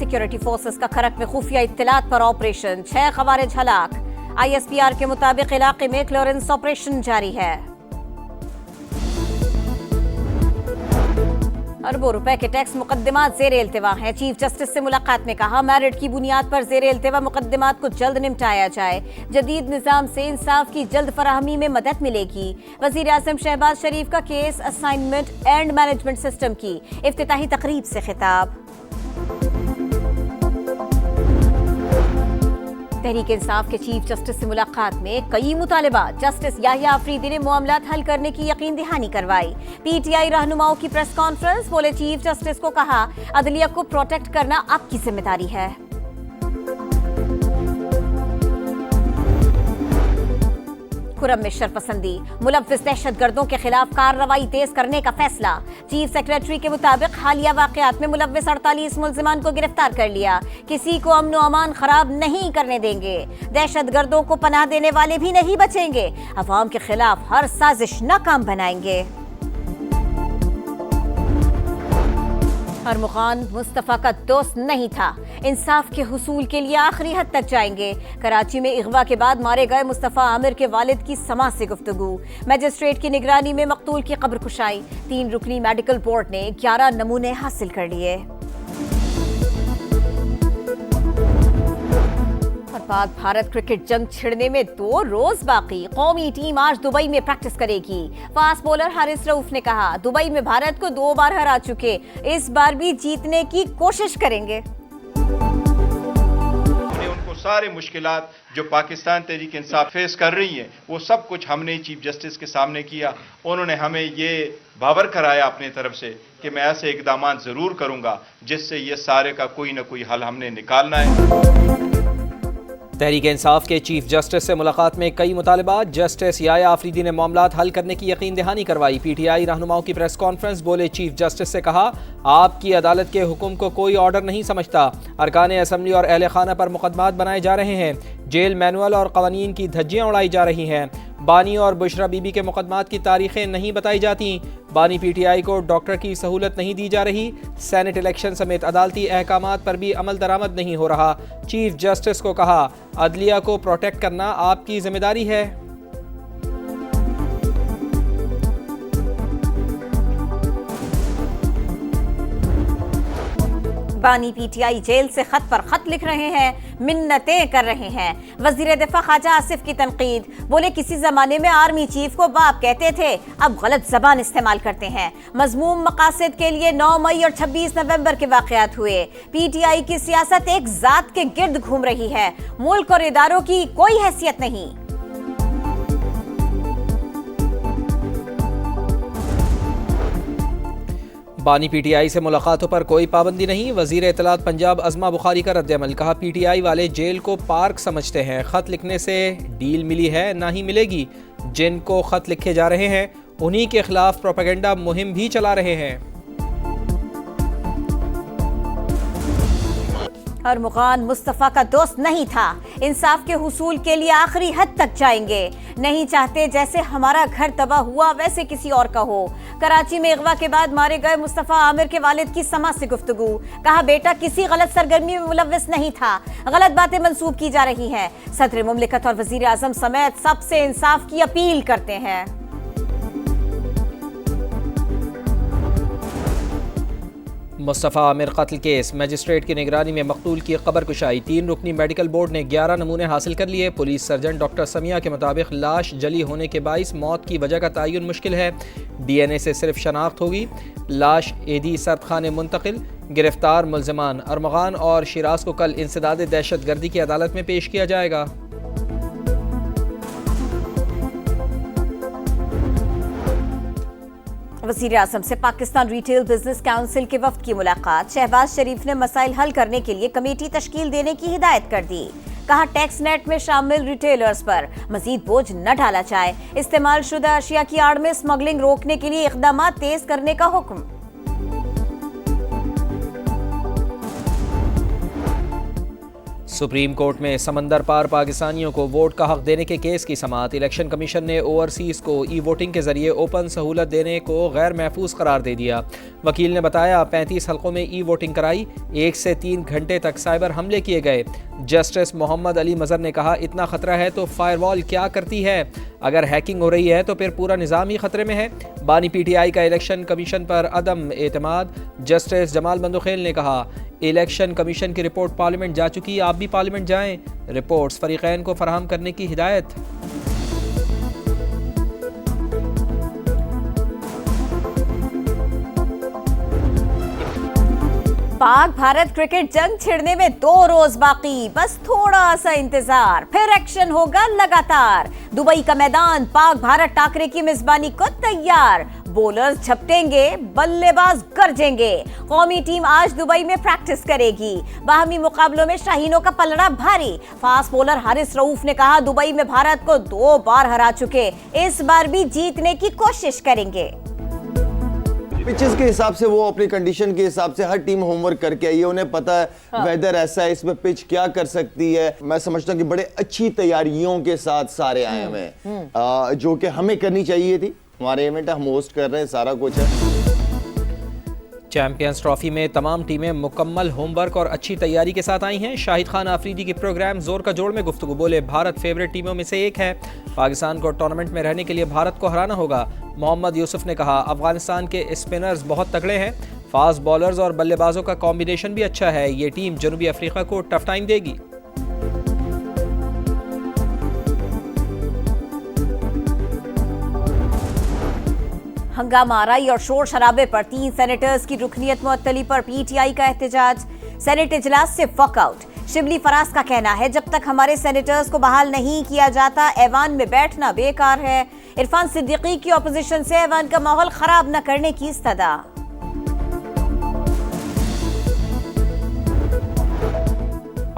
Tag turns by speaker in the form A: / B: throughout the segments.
A: Security forces का खरक में खुफिया इत्तलात पर ऑपरेशन, 6 खवारिज हलाक। ISPR के मुताबिक इलाके में क्लियरेंस ऑपरेशन जारी है। अरबों रुपए के टैक्स मुकदमात ज़ेरे इल्तिवा हैं। चीफ जस्टिस से मुलाकात में कहा, मेरिट की बुनियाद पर ज़ेरे इल्तिवा मुकदमात को जल्द निपटाया जाए। जदीद निज़ाम से इंसाफ की जल्द फराहमी में मदद मिलेगी। वज़ीर आज़म शहबाज शरीफ का case assignment and management system की इफ्तिताही तकरीब से खिताब। तहरीक इंसाफ के चीफ जस्टिस से मुलाकात में कई मुतालिबात। जस्टिस याहिया अफरीदी ने मामलात हल करने की यकीन दहानी करवाई। PTI रहनुमाओं की प्रेस कॉन्फ्रेंस, बोले चीफ जस्टिस को कहा, अदलिया को प्रोटेक्ट करना आपकी जिम्मेदारी है। खुर्रम में शरपसंदी, मुलव्विस दहशतगर्दों के खिलाफ कार्रवाई तेज करने का फैसला। चीफ सेक्रेटरी के मुताबिक हालिया वाकयात में मुलव्विस 48 मुल्जिमान को गिरफ्तार कर लिया। किसी को अमन व अमान खराब नहीं करने देंगे। दहशतगर्दों को पनाह देने वाले भी नहीं बचेंगे। अवाम के खिलाफ हर साजिश नाकाम बनाएंगे। अरमुगान मुस्तफ़ा का दोस्त नहीं था, इंसाफ के हुसूल के लिए आखिरी हद तक जाएंगे। कराची में इगवा के बाद मारे गए मुस्तफ़ा आमिर के वालिद की समाज से गुफ्तगू। मजिस्ट्रेट की निगरानी में मकतूल की कब्र कुशाई। 3 रुकनी मेडिकल बोर्ड ने 11 नमूने हासिल कर लिए। पाक भारत क्रिकेट जंग छिड़ने में 2 रोज बाकी। कौमी टीम आज दुबई में प्रैक्टिस करेगी। फास्ट बॉलर हारिस रऊफ ने कहा, दुबई में भारत को 2 बार हरा चुके, इस बार भी जीतने की कोशिश करेंगे।
B: उनको सारे मुश्किलात जो पाकिस्तान तहरीक इंसाफ फेस कर रही है, वो सब कुछ हमने चीफ जस्टिस के सामने किया। उन्होंने हमें ये बावर कराया अपनी तरफ से कि मैं ऐसे इकदाम जरूर करूंगा जिससे ये सारे का कोई ना कोई हल हमने निकालना है।
C: तहरीक इंसाफ के चीफ जस्टिस से मुलाकात में कई मुतालिबात। जस्टिस याहिया अफरीदी ने मामलात हल करने की यकीन दहानी करवाई। PTI रहनुमाओं की प्रेस कॉन्फ्रेंस, बोले चीफ जस्टिस से कहा, आपकी अदालत के हुक्म को कोई ऑर्डर नहीं समझता। अरकान असम्बली और अहल खाना पर मुकदमात बनाए जा रहे हैं। जेल मैनुअल और कवानीन की धज्जियाँ उड़ाई जा रही हैं। बानी और बुशरा बीबी के मुकदमात की तारीखें नहीं बताई जाती। बानी PTI को डॉक्टर की सहूलत नहीं दी जा रही। सेनेट इलेक्शन समेत अदालती अहकामात पर भी अमल दरामद नहीं हो रहा। चीफ जस्टिस को कहा, अदलिया को प्रोटेक्ट करना आपकी जिम्मेदारी है।
A: बानी PTI जेल से खत पर खत लिख रहे हैं, मिन्नतें कर रहे हैं। वजीर दिफा ख्वाजा आसिफ की तनकीद, बोले किसी जमाने में आर्मी चीफ को बाप कहते थे, अब गलत जबान इस्तेमाल करते हैं। मजमूम मकासद के लिए 9 मई और 26 नवंबर के वाकयात हुए। PTI की सियासत एक जात के गिर्द घूम रही है, मुल्क और इदारों की कोई हैसियत नहीं।
C: बानी PTI से मुलाकातों पर कोई पाबंदी नहीं। वजीर इत्तलात पंजाब अज़मा बुखारी का रद्द-ए-अमल, कहा, PTI वाले जेल को पार्क समझते हैं। खत लिखने से डील मिली है ना ही मिलेगी। जिनको खत लिखे जा रहे हैं उन्हीं के खिलाफ प्रोपेगेंडा मुहिम भी चला रहे हैं।
A: अरमुगान मुस्तफ़ा का दोस्त नहीं था, इंसाफ के हुसूल के लिए आखिरी हद तक जाएंगे। नहीं चाहते जैसे हमारा घर तबाह हुआ वैसे किसी और का हो। कराची में अगवा के बाद मारे गए मुस्तफ़ा आमिर के वालिद की समाज से गुफ्तगू, कहा, बेटा किसी गलत सरगर्मी में मुलव्विस नहीं था, गलत बातें मंसूब की जा रही हैं। सदर मुमलिकत और वजीर आज़म समेत सबसे इंसाफ की अपील करते हैं।
C: मुस्तफ़ा आमिर कत्ल केस, मजिस्ट्रेट की निगरानी में मकतूल की कब्र कुशाई। 3 रुकनी मेडिकल बोर्ड ने 11 नमूने हासिल कर लिए। पुलिस सर्जन डॉक्टर समिया के मुताबिक लाश जली होने के बाइस मौत की वजह का तयन मुश्किल है। DNA से सिर्फ शनाख्त होगी। लाश एदी सर्द खाने मुंतकिल। गिरफ्तार मुल्जिमान अरमगान और शिराज को कल इंसदाद दहशत गर्दी की अदालत में पेश किया जाएगा।
A: वज़ीर आज़म से पाकिस्तान रिटेल बिजनेस काउंसिल के वफ्द की मुलाकात। शहबाज शरीफ ने मसाइल हल करने के लिए कमेटी तश्कील देने की हिदायत कर दी। कहा, टैक्स नेट में शामिल रिटेलर्स पर मजीद बोझ न डाला जाए। इस्तेमाल शुदा अशिया की आड़ में स्मगलिंग रोकने के लिए इक़दाम तेज करने का हुक्म।
C: सुप्रीम कोर्ट में समंदर पार पाकिस्तानियों को वोट का हक देने के केस की समाअत। इलेक्शन कमीशन ने ओवरसीज़ को ई वोटिंग के जरिए ओपन सहूलत देने को गैर महफूज करार दे दिया। वकील ने बताया 35 हलकों में ई वोटिंग कराई, 1 से 3 घंटे तक साइबर हमले किए गए। जस्टिस मोहम्मद अली मजहर ने कहा, इतना खतरा है तो फायरवॉल क्या करती है? अगर हैकिंग हो रही है तो फिर पूरा निज़ाम ही खतरे में है। बानी PTI का इलेक्शन कमीशन पर अदम एतमाद। जस्टिस जमाल बंदुखेल ने कहा, इलेक्शन कमीशन की रिपोर्ट पार्लियामेंट जा चुकी, आप भी पार्लियामेंट जाएं। रिपोर्ट्स फरीकैन को फराहम करने की हिदायत।
A: पाक भारत क्रिकेट जंग छिड़ने में 2 रोज बाकी, बस थोड़ा सा इंतजार, फिर एक्शन होगा लगातार। दुबई का मैदान पाक भारत टाकरे की मेजबानी को तैयार। बॉलर्स झपटेंगे, बल्लेबाज गरजेंगे। कौमी टीम आज दुबई में प्रैक्टिस करेगी। बाहमी मुकाबलों में शाहीनों का पलड़ा भारी। फास्ट बॉलर हारिस रऊफ ने कहा, दुबई में भारत को 2 बार हरा चुके, इस बार भी जीतने की कोशिश करेंगे।
D: पिचेस के हिसाब से वो अपनी कंडीशन के हिसाब से हर टीम होमवर्क करके आई है, उन्हें पता है वेदर ऐसा है, इसमें पिच क्या कर सकती है। मैं समझता हूँ कि बड़े अच्छी तैयारियों के साथ सारे आए हुए हैं, जो कि हमें करनी चाहिए थी। हमारे इवेंट हम होस्ट कर रहे हैं, सारा कुछ है।
C: चैंपियंस ट्रॉफी में तमाम टीमें मुकम्मल होमवर्क और अच्छी तैयारी के साथ आई हैं। शाहिद खान आफरीदी की प्रोग्राम जोर का जोड़ में गुफ्तगू। बोले, भारत फेवरेट टीमों में से एक है, पाकिस्तान को टूर्नामेंट में रहने के लिए भारत को हराना होगा। मोहम्मद यूसुफ ने कहा, अफगानिस्तान के स्पिनर्स बहुत तगड़े हैं, फास्ट बॉलर्स और बल्लेबाजों का कॉम्बिनेशन भी अच्छा है। ये टीम जनूबी अफ्रीका को टफ टाइम देगी।
A: हंगामा आराई और शोर शराबे पर 3 सेनेटर्स की रुकनीयत मुअत्तली पर PTI का एहतजाज। सेनेट इजलास से वॉकआउट। शिबली फराज का कहना है, जब तक हमारे सेनेटर्स को बहाल नहीं किया जाता, ऐवान में बैठना बेकार है। इरफान सिद्दीकी की ऑपोजिशन से ऐवान का माहौल खराब न करने की इस्तदा।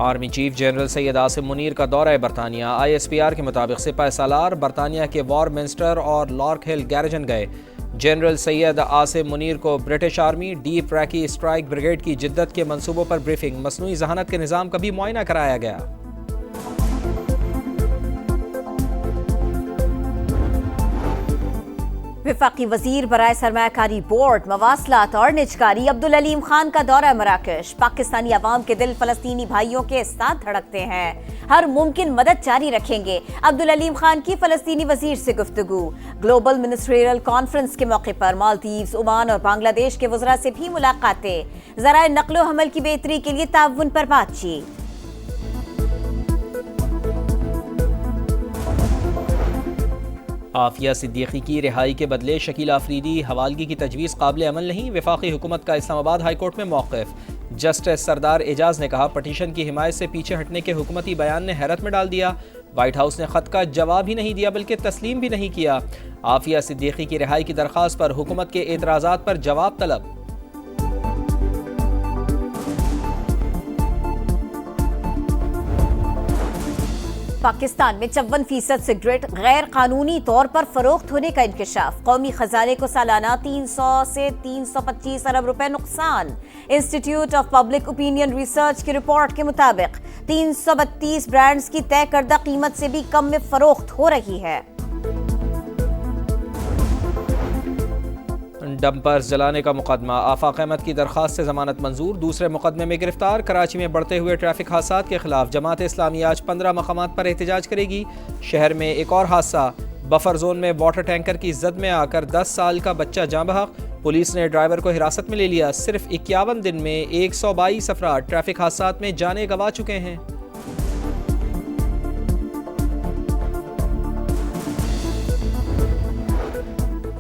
C: Army chief general Syed Asim Munir का दौरा बरतानिया। ISPR के मुताबिक सिपाही सालार बरतानिया के वॉरमिंस्टर और लॉर्क हिल गैरिजन गए। जनरल सैयद आसिम मुनीर को British army deep recce strike brigade की जिद्दत के मंसूबों पर ब्रीफिंग, मसनूई जहानत के निज़ाम का भी मुआयना कराया गया।
A: वफाकी वजीर बराए सरमायाकारी बोर्ड, मवासलात और निजकारी अब्दुल अलीम खान का दौरा मराकश। पाकिस्तानी अवाम के दिल फलस्तीनी भाइयों के साथ धड़कते हैं, हर मुमकिन मदद जारी रखेंगे। अब्दुल अलीम खान की फलस्तीनी वजीर से गुफ्तगू। ग्लोबल मिनिस्ट्रियल कॉन्फ्रेंस के मौके पर मालदीव्स, ओमान और बांग्लादेश के वज़रा से भी मुलाकातें। ज़राए नक्लो हमल की बेहतरी के लिए ताउन पर बातचीत।
C: आफिया सिद्दीकी की रिहाई के बदले शकील आफरीदी हवालगी की तजवीज़ काबिल अमल नहीं। वफाकी हुकूमत का इस्लामाबाद हाई कोर्ट में मौक़िफ़। जस्टिस सरदार एजाज ने कहा, पटिशन की हिमायत से पीछे हटने के हुकूमती बयान ने हैरत में डाल दिया। वाइट हाउस ने ख़त का जवाब ही नहीं दिया बल्कि तस्लीम भी नहीं किया। आफिया सिद्दीकी की रिहाई की दरख्वास्त पर हुकूमत के एतराज़ात पर जवाब तलब।
A: पाकिस्तान में 54% सिगरेट गैर कानूनी तौर पर फरोख्त होने का इंकशाफ। कौमी खजाने को सालाना 300 से 325 अरब रुपए नुकसान। Institute of public opinion research की रिपोर्ट के मुताबिक 332 ब्रांड्स की तय करदा कीमत से भी कम में फरोख्त हो रही है।
C: डंपर्स जलाने का मुकदमा। आफाक अहमद की दरख्वास्त से जमानत मंजूर, दूसरे मुकदमे में गिरफ्तार। कराची में बढ़ते हुए ट्रैफिक हादसात के खिलाफ जमात इस्लामी आज 15 मकामात पर एहतजाज करेगी। शहर में एक और हादसा, बफर जोन में वाटर टैंकर की जद में आकर 10 साल का बच्चा जाँ बहक। पुलिस ने ड्राइवर को हिरासत में ले लिया। सिर्फ 51 दिन में 122 अफराद ट्रैफिक हादसात में जाने गंवा चुके हैं।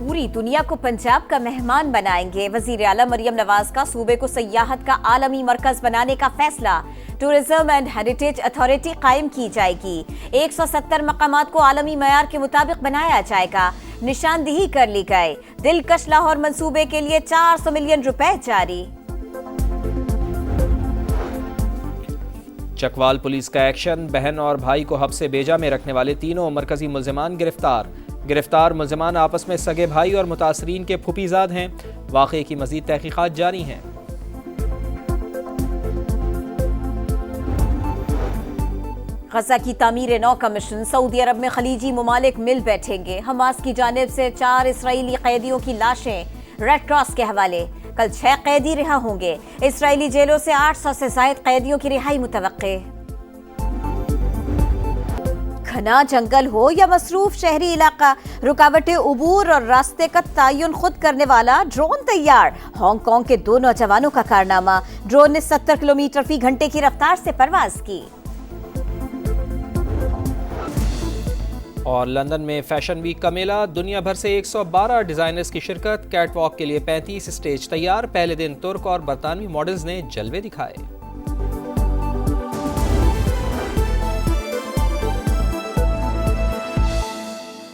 A: पूरी दुनिया को पंजाब का मेहमान बनाएंगे। वजीर आला मरियम नवाज का सूबे को सयाहत का आलमी मरकज बनाने का फैसला। टूरिज्म एंड हेरिटेज अथॉरिटी कायम की जाएगी। 170 मकामात को आलमी मयार के मुताबिक बनाया जाएगा। निशानदेही कर ली गई। दिलकश लाहौर मंसूबे के लिए 400 मिलियन रुपए जारी।
C: चकवाल पुलिस का एक्शन, बहन और भाई को हब्से बेजा में रखने वाले तीनों मरकजी मुल्जिमान गिरफ्तार। गिरफ्तार मुल्जिमान आपस में सगे भाई और मुतासरीन के फुफीजाद हैं। वाक़े की मज़ीद तहकीक़ात जारी हैं।
A: गजा की तामीर नौ का मिशन, सऊदी अरब में खलीजी मुमालिक मिल बैठेंगे। हमास की जानिब से 4 इसराइली कैदियों की लाशें रेड क्रॉस के हवाले। कल 6 कैदी रिहा होंगे। इसराइली जेलों से 800 से ज़ायद कैदियों की रिहाई मुतवक्के। घना जंगल हो या मसरूफ शहरी इलाका, रुकावटें उबूर और रास्ते का तयन खुद करने वाला ड्रोन तैयार। हांगकांग के 2 नौजवानों का कारनामा, ड्रोन ने 70 किलोमीटर फी घंटे की रफ्तार से परवाज की।
C: और लंदन में फैशन वीक का मेला, दुनिया भर से 112 डिजाइनर्स की शिरकत। कैटवॉक के लिए 35 स्टेज तैयार। पहले दिन तुर्क और बरतानवी मॉडल्स ने जलवे दिखाए।